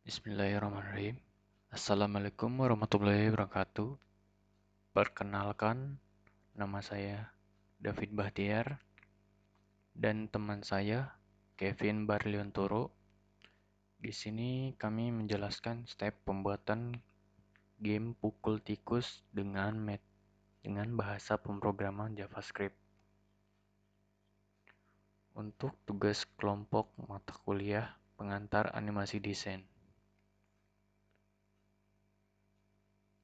Bismillahirrahmanirrahim. Assalamualaikum warahmatullahi wabarakatuh. Perkenalkan, nama saya David Bahtiar dan teman saya Kevin Barliontoro. Di sini kami menjelaskan step pembuatan game pukul tikus dengan bahasa pemrograman JavaScript. Untuk tugas kelompok mata kuliah pengantar animasi desain.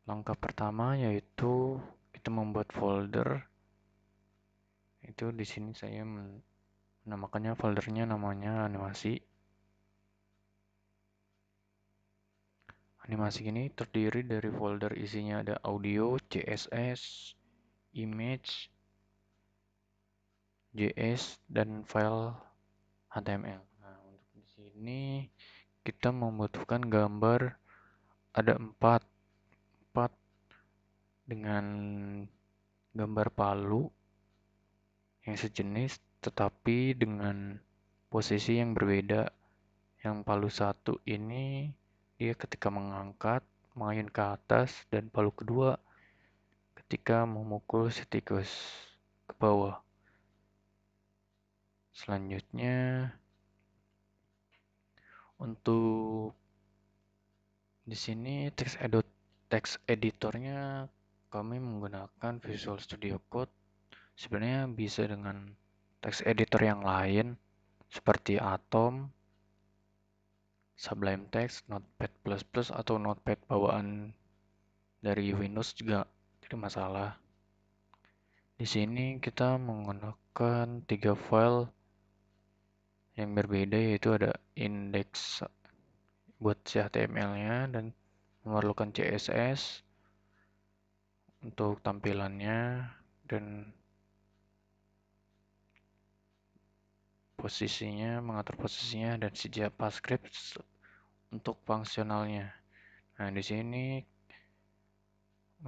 Langkah pertama yaitu kita membuat folder. Itu di sini saya menamakannya foldernya namanya animasi. Animasi ini terdiri dari folder isinya ada audio, CSS, image, JS, dan file HTML. Nah, untuk di sini kita membutuhkan gambar ada 4 dengan gambar palu yang sejenis tetapi dengan posisi yang berbeda. Yang palu 1 ini dia ketika mengangkat mengayun ke atas dan palu kedua ketika memukul si tikus ke bawah. Selanjutnya untuk di sini text editornya kami menggunakan Visual Studio Code. Sebenarnya bisa dengan text editor yang lain seperti Atom, Sublime Text, Notepad++, atau Notepad bawaan dari Windows juga tidak masalah. Di sini kita menggunakan 3 file yang berbeda, yaitu ada index buat HTML-nya dan memerlukan CSS untuk tampilannya dan mengatur posisinya, dan si JavaScript untuk fungsionalnya. Nah, di sini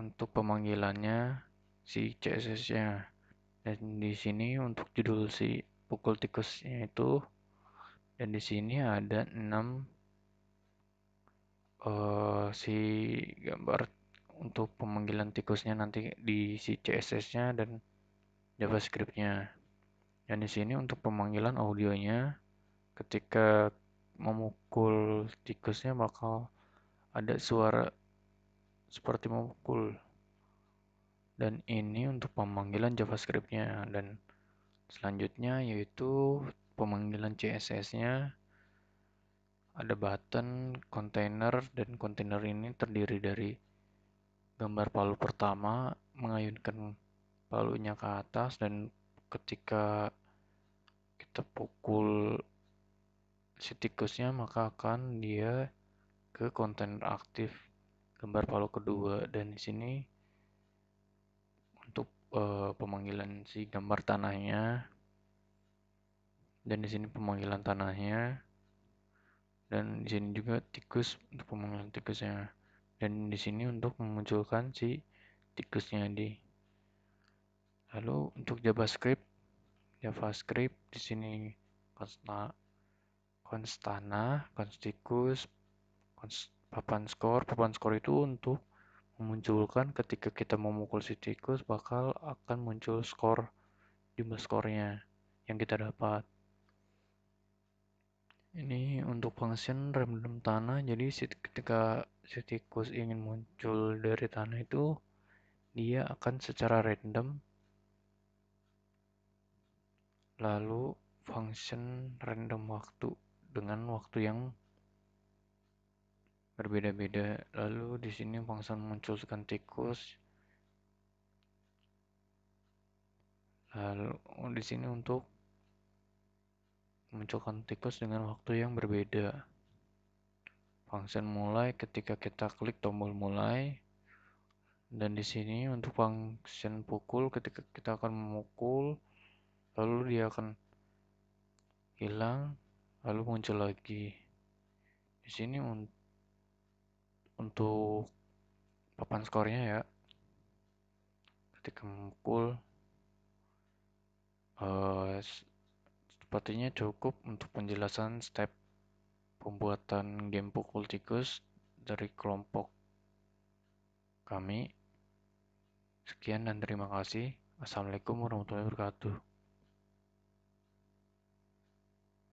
untuk pemanggilannya si CSS-nya, dan di sini untuk judul si pukul tikusnya itu, dan di sini ada 6 si gambar untuk pemanggilan tikusnya nanti di si CSS-nya dan JavaScript-nya. Dan di sini untuk pemanggilan audionya, ketika memukul tikusnya bakal ada suara seperti memukul. Dan ini untuk pemanggilan JavaScript-nya. Dan selanjutnya yaitu pemanggilan CSS-nya. Ada button, container, dan container ini terdiri dari gambar palu pertama mengayunkan palunya ke atas, dan ketika kita pukul si tikusnya maka akan dia ke kontainer aktif gambar palu kedua. Dan di sini untuk pemanggilan si gambar tanahnya, dan di sini pemanggilan tanahnya, dan di sini juga tikus untuk pemanggilan tikusnya, dan di sini untuk memunculkan si tikusnya di. Lalu untuk JavaScript di sini konstana, konstikus, papan skor itu untuk memunculkan ketika kita memukul si tikus bakal akan muncul jumlah skornya yang kita dapat. Ini untuk function random tanah, jadi ketika si tikus ingin muncul dari tanah itu dia akan secara random, lalu function random waktu dengan waktu yang berbeda-beda. Lalu di sini function munculkan tikus. Lalu di sini untuk munculkan tikus dengan waktu yang berbeda. Function mulai ketika kita klik tombol mulai. Dan di sini untuk function pukul ketika kita akan memukul, lalu dia akan hilang, lalu muncul lagi. Di sini untuk papan skornya ya, ketika memukul sepertinya cukup untuk penjelasan step pembuatan game pukul tikus dari kelompok kami. Sekian dan terima kasih. Assalamualaikum warahmatullahi wabarakatuh.